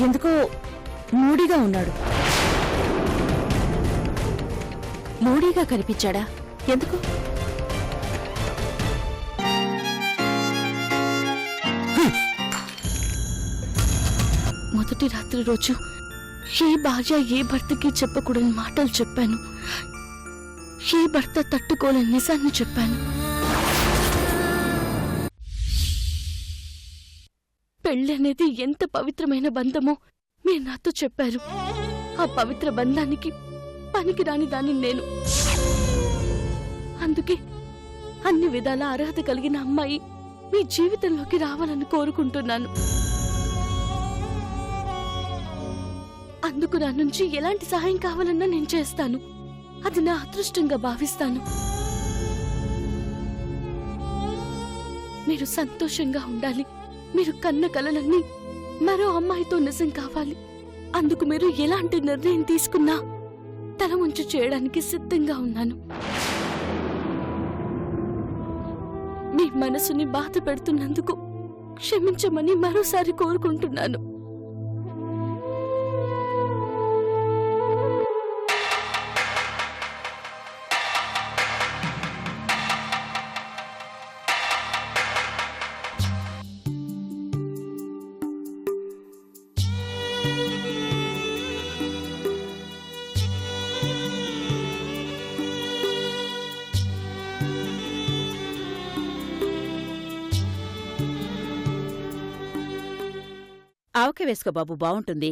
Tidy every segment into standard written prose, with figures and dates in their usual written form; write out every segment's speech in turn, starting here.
ఎందుకో మూడీగా ఉన్నాడు. మూడీగా కనిపించాడా? ఎందుకు? మొదటి రాత్రి రోజు ఏ భార్య ఏ భర్తకి చెప్పకూడని మాటలు చెప్పాను. ఏ భర్త తట్టుకోలేని నిజాన్ని చెప్పాను. పెళ్ళనేది ఎంత పవిత్రమైన బంధమో మీరు నాతో చెప్పారు. ఆ పవిత్ర బంధానికి పనికిరాని దాన్ని నేను. అందుకే అన్ని విధాల అర్హత కలిగిన అమ్మాయి మీ జీవితంలోకి రావాలని కోరుకుంటున్నాను. అందుకు నా నుంచి ఎలాంటి సహాయం కావాలన్నా నేను చేస్తాను. అది నా అదృష్టంగా భావిస్తాను. మీరు సంతోషంగా ఉండాలి. మీరు కన్న కలలన్నీ మరో అమ్మాయితో నిజం కావాలి. అందుకు మీరు ఎలాంటి నిర్ణయం తీసుకున్నా తల వంచి చేయడానికి సిద్ధంగా ఉన్నాను. మీ మనసుని బాధ పెడుతున్నందుకు క్షమించమని మరోసారి కోరుకుంటున్నాను. ఆవకాయ వేసుకో బాబు, బాగుంటుంది.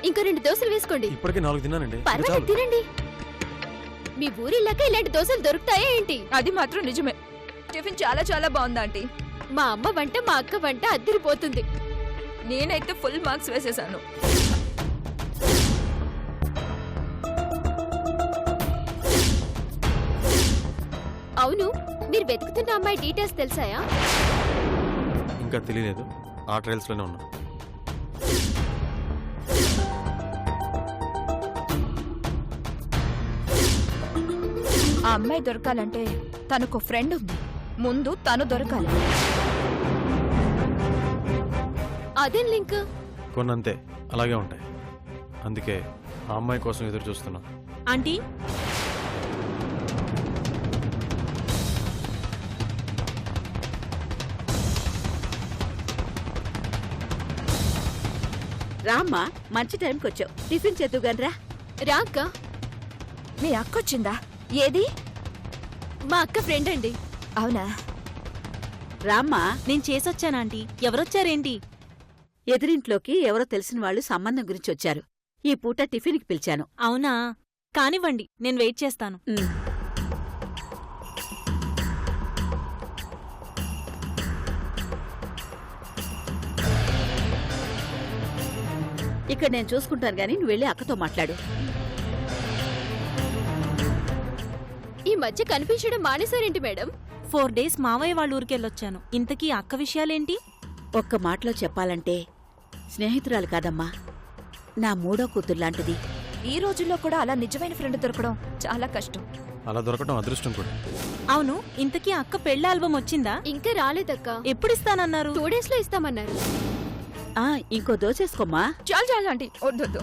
ఇంకా 2 దోశలు వేసుకోండి. ఇప్పటికే 4 తిన్నానండి. పర్వాలేదు, తినండి. మీ ఊరిల్లాక ఇలాంటి దోశలు దొరుకుతాయా ఏంటి? అది మాత్రం నిజమే. టిఫిన్ చాలా చాలా బాగుంది ఆంటీ. మా అమ్మ వంట మా అక్క వంట అద్దరిపోతుంది. నేనైతే ఫుల్ మార్క్స్ వేసేసాను. అవును, మీరు వెతుకుతున్న అమ్మాయి డీటెయిల్స్ తెలుసాయా? ఇంకా తెలియలేదు. ఆ ట్రయల్స్ లోనే ఉన్నా. ఆ అమ్మాయి దొరకాలంటే తనకు ఫ్రెండ్ ఉంది. ముందు తను దొరకాలి. అదేం లింక్? కొన్నంతే అలాగే ఉంటాయి. అందుకే ఆ అమ్మాయి కోసం ఎదురు చూస్తున్నా. ఆంటీ, రామ్మా, మంచి టైంకి వచ్చావు. టిఫిన్ చేద్దుగాని రా. రాక్క, మీ అక్క వచ్చిందా? ఏది? మా అక్క ఫ్రెండ్ అండి. అవునా? రామ్మా, నేను చేసొచ్చాను ఆంటీ. ఎవరొచ్చారేంటి? ఎదురింట్లోకి ఎవరో తెలిసిన వాళ్ళు సంబంధం గురించి వచ్చారు. ఈ పూట టిఫిన్కి పిలిచాను. అవునా? కానివ్వండి, నేను వెయిట్ చేస్తాను. ఇక్కడ నేను చూసుకుంటాను గానీ నువ్వు వెళ్ళి అక్కతో మాట్లాడు. ఈ మధ్య కనిపించడం మానేశారేంటి మేడం? 4 డేస్ మావయ్య వాళ్ళ ఊరికెళ్ళొచ్చాను. ఇంతకీ అక్క విషయాలేంటి? ఒక్క మాటలో చెప్పాలంటే స్నేహితురాలు కాదమ్మా, నా 3వ కూతుర్లాంటిది. ఈ రోజుల్లో కూడా అలా నిజమైన ఫ్రెండ్ దొరకడం చాలా కష్టం. అలా దొరకడం అదృష్టం కూడా. అవును, ఇంతకీ అక్క పెళ్లి ఆల్బమ్ వచ్చిందా? ఇంకా రాలేదక్క. ఎప్పుడిస్తానన్నారు? 2 డేస్ లో ఇస్తామన్నారు. ఇంకో దోసేసుకోమ్మా. చాలు చాలు ఆంటీ, వద్దొద్దు.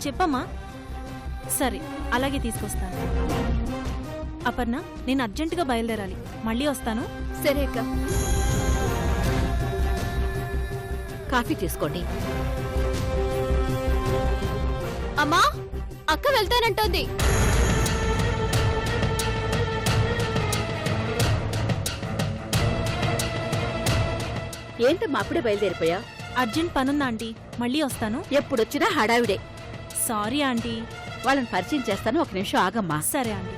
చెప్పమ్మా. సరే, అలాగే తీసుకొస్తాను. అపర్ణ, నేను అర్జెంటుగా బయలుదేరాలి. మళ్ళీ వస్తాను. సరే అక్క. కాఫీ తీసుకోండి. అమ్మా, అక్క వెళ్తానంటోంది. ఏంటమ్మా అప్పుడే బయలుదేరిపోయా? అర్జెంట్ పనుందా ఆంటీ, మళ్ళీ వస్తాను. ఎప్పుడొచ్చినా హడావిడే. Sorry aunty. వాళ్ళని పరిచయం చేస్తాను, 1 నిమిషం ఆగమ్మా. సరే ఆంటీ.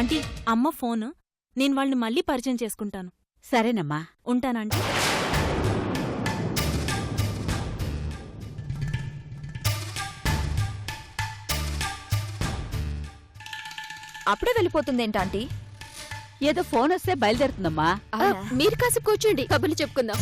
ఆంటీ, అమ్మ ఫోను. నేను వాళ్ళని మళ్ళీ పరిచయం చేసుకుంటాను. సరేనమ్మా. ఉంటానంటీ. అప్పుడే వెళ్ళిపోతుందేంటాంటీ? ఏదో ఫోన్ వస్తే బయలుదేరుతుందమ్మా. మీరు కాసేపు కూర్చోండి, కబుర్లు చెప్పుకుందాం.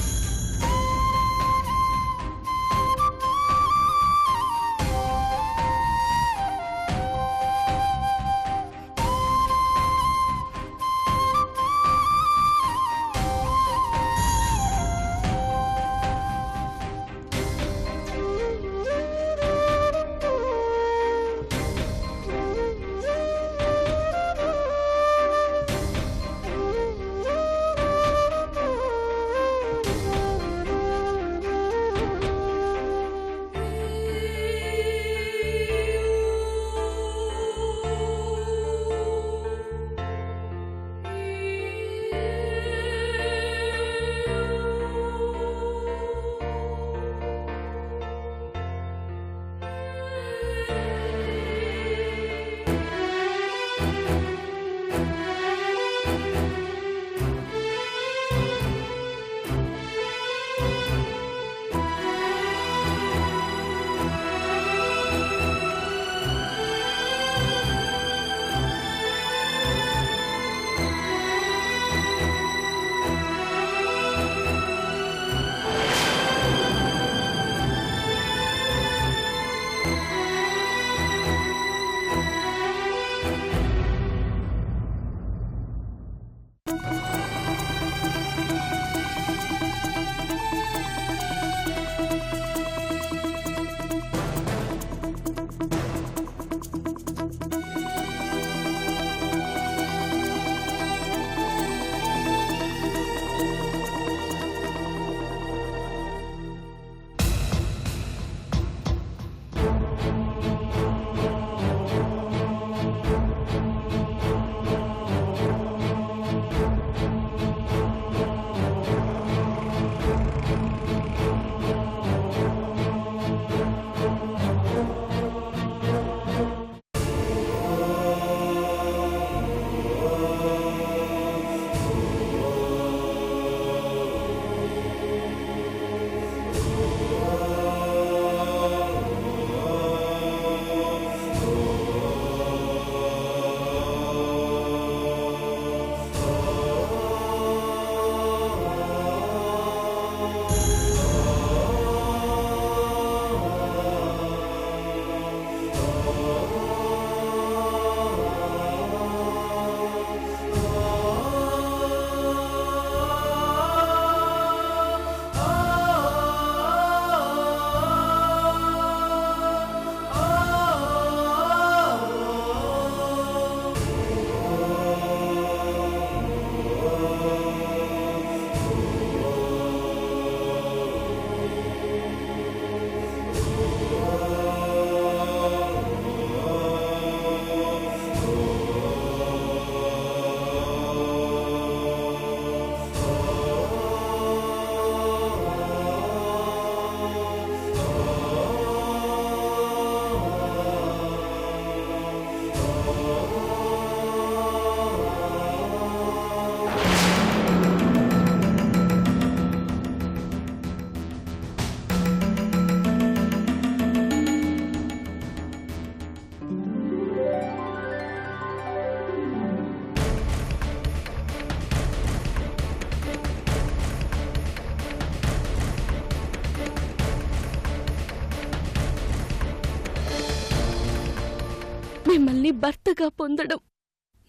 మిమ్మల్ని భర్తగా పొందడం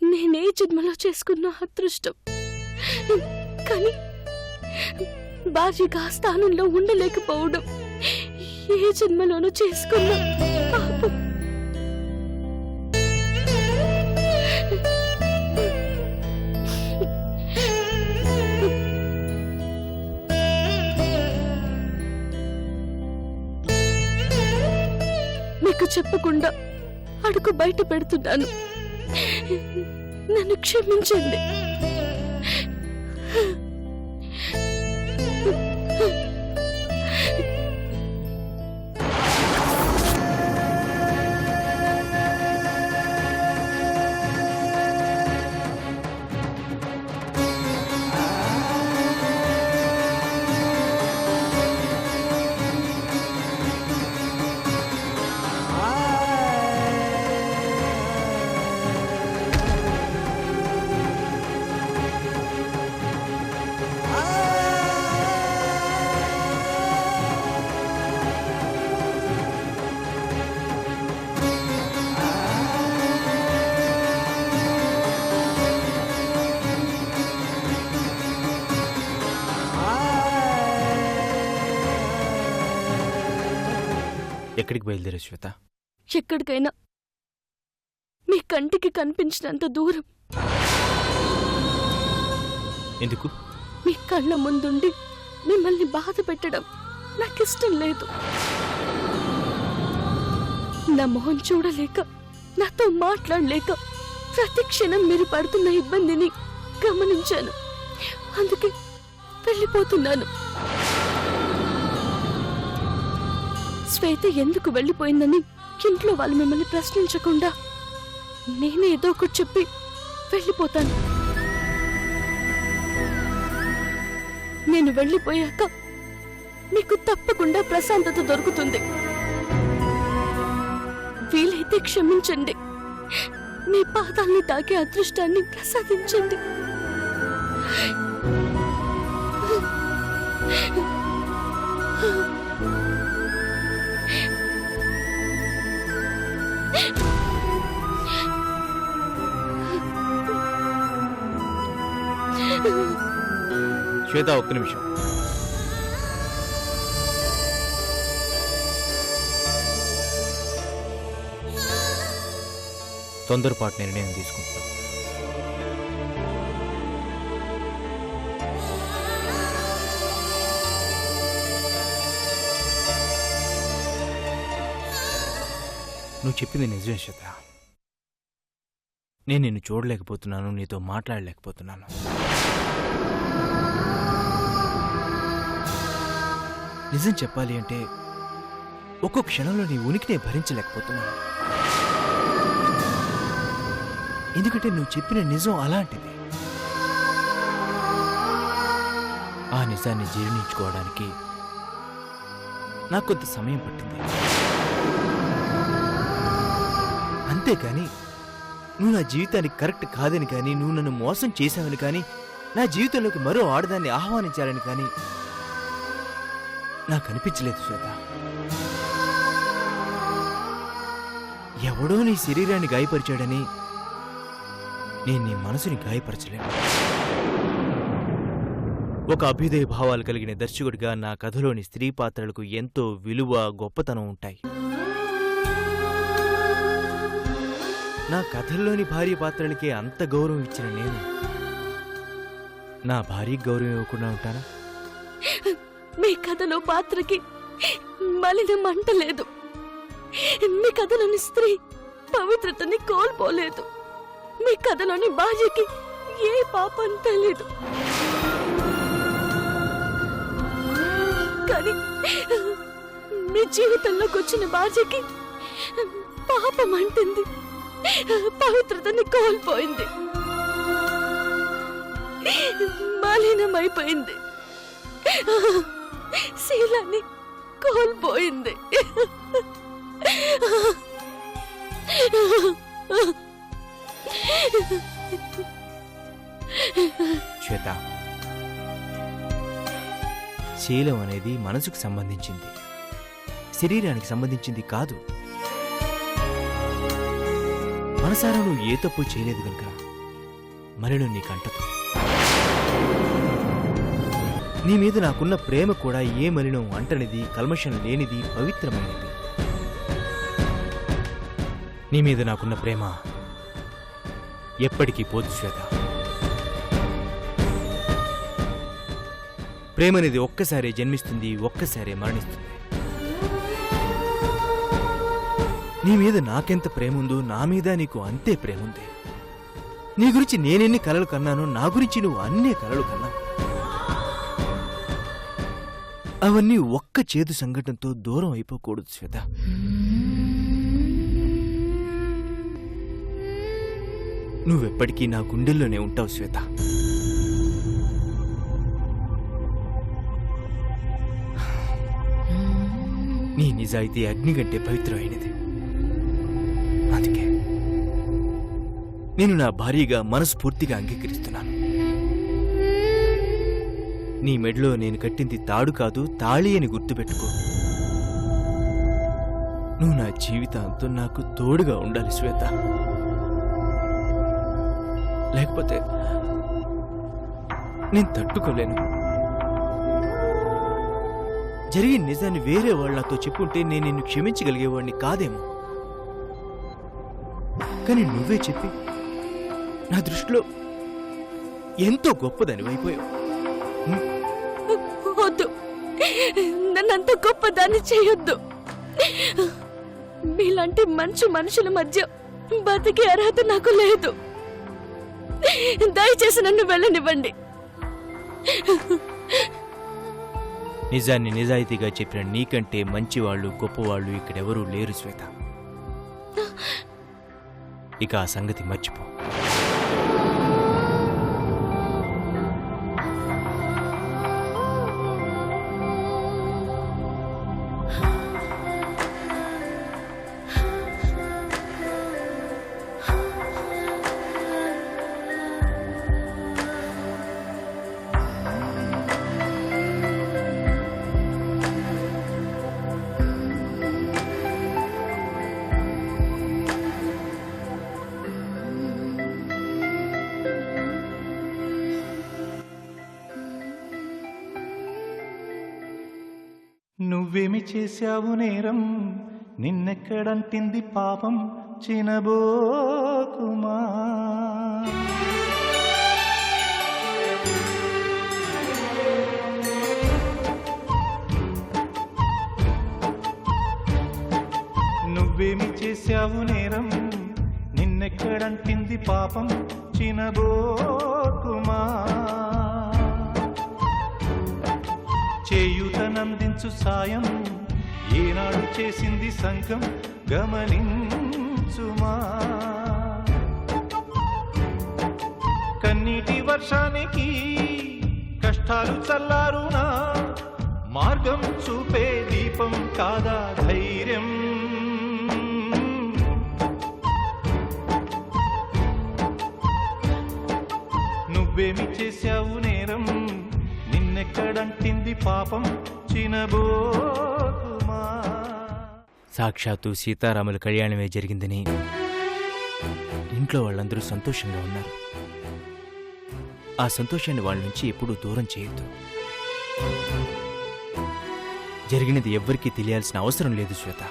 నేనే జన్మలో చేసుకున్న అదృష్టం. కానీ భార్యగా స్థానంలో ఉండలేకపోవడం ఏ జన్మలోనూ చేసుకున్న పాపం. మీకు చెప్పకుండా అడుగు బయట పెడుతున్నాను, నన్ను క్షమించండి. ఎక్కడికి బయలుదేరా శ్వేత? ఎక్కడికైనా మీ కంటికి కనిపించినంత దూరం. ఎందుకు? మీ కళ్ళ ముందుండి మిమ్మల్ని బాధ పెట్టడం నాకిష్టం లేదు. నా మొహం చూడలేక, నాతో మాట్లాడలేక ప్రతి క్షణం మీరు పడుతున్న ఇబ్బందిని గమనించాను. అందుకే వెళ్ళిపోతున్నాను. శ్వేత ఎందుకు వెళ్ళిపోయిందని ఇంట్లో వాళ్ళు మిమ్మల్ని ప్రశ్నించకుండా నేనే ఏదో ఒకటి చెప్పి వెళ్ళిపోతాను. నేను వెళ్ళిపోయాక మీకు తప్పకుండా ప్రశాంతత దొరుకుతుంది. వీలైతే క్షమించండి. మీ పాదాల్ని తాకే అదృష్టాన్ని ప్రసాదించండి. శ్వేత, ఒక్క నిమిషం. తొందరపాటు నిర్ణయం తీసుకుంటున్నాను. నువ్వు చెప్పింది నిజమే శ్వేత. నేను నిన్ను చూడలేకపోతున్నాను, నీతో మాట్లాడలేకపోతున్నాను. నిజం చెప్పాలి అంటే ఒక్కో క్షణంలో నీ ఉనికినే భరించలేకపోతున్నాను. ఎందుకంటే నువ్వు చెప్పిన నిజం అలాంటిది. ఆ నిజాన్ని జీర్ణించుకోవడానికి నాకు కొంత సమయం పట్టింది. అంతేకాని నువ్వు నా జీవితానికి కరెక్ట్ కాదని కానీ, నువ్వు నన్ను మోసం చేశావని కానీ, నా జీవితంలోకి మరో ఆడదాన్ని ఆహ్వానించాలని కానీ నాకు అనిపించలేదు శ్వేత. ఎవడో నీ శరీరాన్ని గాయపరిచాడని నేను నీ మనసుని గాయపరచలేను. ఒక అభ్యుదయ భావాలు కలిగిన దర్శకుడిగా నా కథలోని స్త్రీ పాత్రలకు ఎంతో విలువ, గొప్పతనం ఉంటాయి. నా కథల్లోని భార్య పాత్రలకే అంత గౌరవం ఇచ్చిన నేను నా భార్యకి గౌరవం ఇవ్వకుండా ఉంటానా? మీ కథలో పాత్రకి మలిన మంట లేదు. మీ కథలోని స్త్రీ పవిత్రతని కోల్పోలేదు. మీ కథలోని భార్యకి ఏ పాపం తెలీదు. కానీ మీ జీవితంలోకి వచ్చిన భార్యకి పాపం అంటుంది, పవిత్రతని కోల్పోయింది, మలినమైపోయింది, శీలాన్ని కోల్పోయింది. శ్వేత, శీలం అనేది మనసుకు సంబంధించింది, శరీరానికి సంబంధించింది కాదు. మనసారా నువ్వు ఏ తప్పు చేయలేదు కనుక మలినం నీకు అంటదు. నీ మీద నాకున్న ప్రేమ కూడా ఏ మలినం అంటనిది, కల్మషం లేనిది, పవిత్రమైనది. నీ మీద నాకున్న ప్రేమ ఎప్పటికీ పోదు శ్వేత. ప్రేమనేది ఒక్కసారే జన్మిస్తుంది, ఒక్కసారే మరణిస్తుంది. నీ మీద నాకెంత ప్రేముందో నా మీద నీకు అంతే ప్రేముంది. నీ గురించి నేనెన్ని కలలు కన్నానో నా గురించి నువ్వు అన్నే కలలు కన్నావు. అవన్నీ ఒక్క చేదు సంఘటనతో దూరం అయిపోకూడదు శ్వేత. నువ్వెప్పటికీ నా గుండెల్లోనే ఉంటావు శ్వేత. నీ నిజాయితీ అగ్ని కంటే పవిత్రమైనది. అందుకే నేను నా భార్యగా మనస్ఫూర్తిగా అంగీకరిస్తున్నాను. నీ మెడలో నేను కట్టింది తాడు కాదు, తాళి అని గుర్తుపెట్టుకో. నువ్వు నా జీవితాంతం నాకు తోడుగా ఉండాలి శ్వేత. లేకపోతే నేను తట్టుకోలేను. జరిగిన నిజాన్ని వేరే వాళ్ళు నాతో చెప్పుంటే నేను నిన్ను క్షమించగలిగేవాడిని కాదేమో. కానీ నువ్వే చెప్పి నా దృష్టిలో ఎంతో గొప్పదని అయిపోయావు. వద్దు, నన్నంత గొప్పదాన్ని చేయొద్దు. మీలాంటి మంచి మనుషుల మధ్య బతికే అర్హత నాకు లేదు. దయచేసి నన్ను వెళ్ళనివ్వండి. నిజాన్ని నిజాయితీగా చెప్పిన నీకంటే మంచివాళ్ళు గొప్పవాళ్ళు ఇక్కడెవరూ లేరు శ్వేత. ఇక ఆ సంగతి మర్చిపో. నువ్వేమి చేశావు నేరం, నిన్నెక్కడంటింది పాపం, చినబోకుమా. నువ్వేమి చేశావు నేరం, నిన్నెక్కడంటింది పాపం, చినబోకుమా. చేయూతనందించు సాయం ఏనాడు చేసింది సంఘం, గమనించుమా. కన్నీటి వర్షానికి కష్టాలు చల్లారునా, మార్గం చూపే దీపం కాదా ధైర్యం. నువ్వేమి చేశావు నేరం, నిన్నెక్కడంటింది పాపం, చినబోకుమా. సాక్షాత్తు సీతారాముల కళ్యాణమే జరిగిందని ఇంట్లో వాళ్ళందరూ సంతోషంగా ఉన్నారు. ఆ సంతోషాన్ని వాళ్ళ నుంచి ఎప్పుడూ దూరం చేయొద్దు. జరిగినది ఎవ్వరికీ తెలియాల్సిన అవసరం లేదు శ్వేత.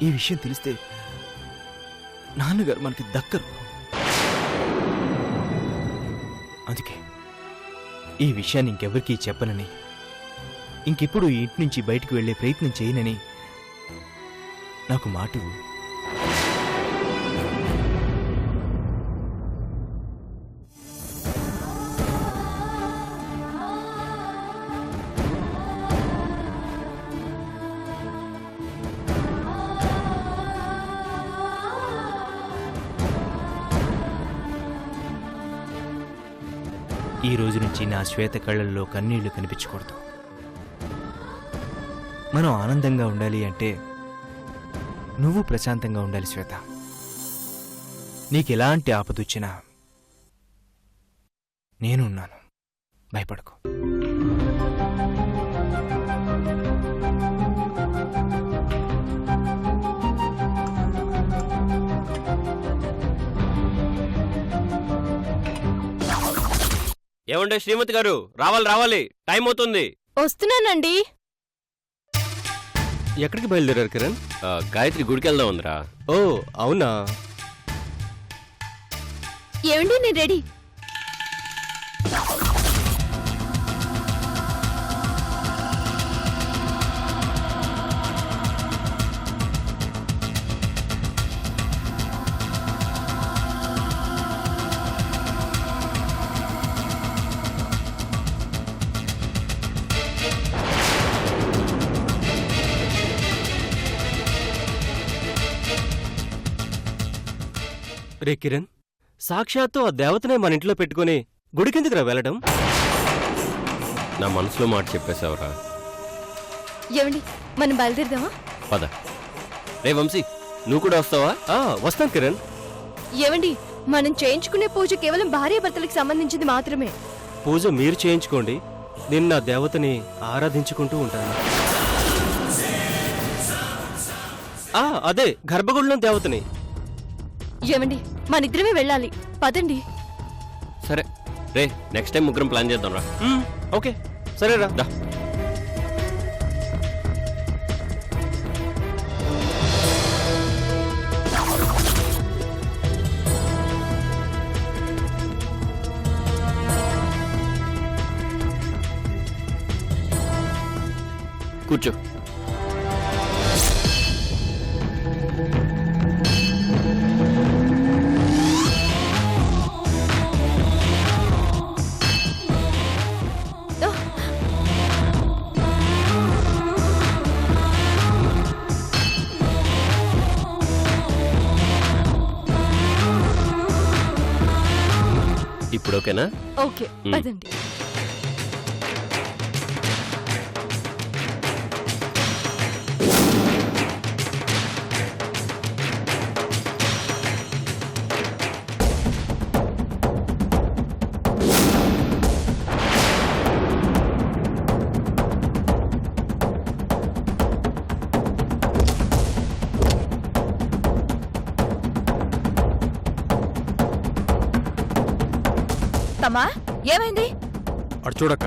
ఈ విషయం తెలిస్తే నాన్నగారు మనకి దక్కరు. అందుకే ఈ విషయాన్ని ఇంకెవ్వరికీ చెప్పనని, ఇంకెప్పుడు ఈ ఇంటి నుంచి బయటకు వెళ్లే ప్రయత్నం చేయనని నాకు మాట ఇవ్వు. ఈ రోజు నుంచి నా శ్వేత కళ్ళల్లో కన్నీళ్లు కనిపించకూడదు. మనం ఆనందంగా ఉండాలి అంటే నువ్వు ప్రశాంతంగా ఉండాలి శ్వేత. నీకెలాంటి ఆపదొచ్చినా నేనున్నాను, భయపడకు. ఏమండే శ్రీమతి గారు, రావాలి, టైం అవుతుంది. వస్తున్నానండి. ఎక్కడికి బయలుదేరారు కిరణ్? గాయత్రి గుడికి వెళ్దాం ఉందిరా. ఓ అవునా? ఏమండి, నేను రెడీ. రే కిరణ్, సాక్షాత్తు ఆ దేవతనే మన ఇంట్లో పెట్టుకుని గుడికెందుకురా వెళ్ళడం? నా మనసులో మాట చెప్పేశావురా. ఏమండి, మనం బయలుదేరదామా? పద. రే వంశీ, నువ్వు కూడా వస్తావా? వస్తాను కిరణ్. ఏమండి, మనం చేయించుకునే పూజ కేవలం భార్యాభర్తలకు సంబంధించింది మాత్రమే. పూజ మీరు చేయించుకోండి, నేను నా దేవతని ఆరాధించుకుంటూ ఉంటాను. అదే గర్భగుడిలో దేవతని. ఏమండి, మనిద్దరమే వెళ్ళాలి, పదండి. సరే రే, నెక్స్ట్ టైం ముగ్గురం ప్లాన్ చేద్దాం రా. ఓకే సరేరా. కూర్చో. ఇప్పుడు ఓకేనా? ఓకే పదండి. తమ్మా ఏమైంది? అటు చూడక్క.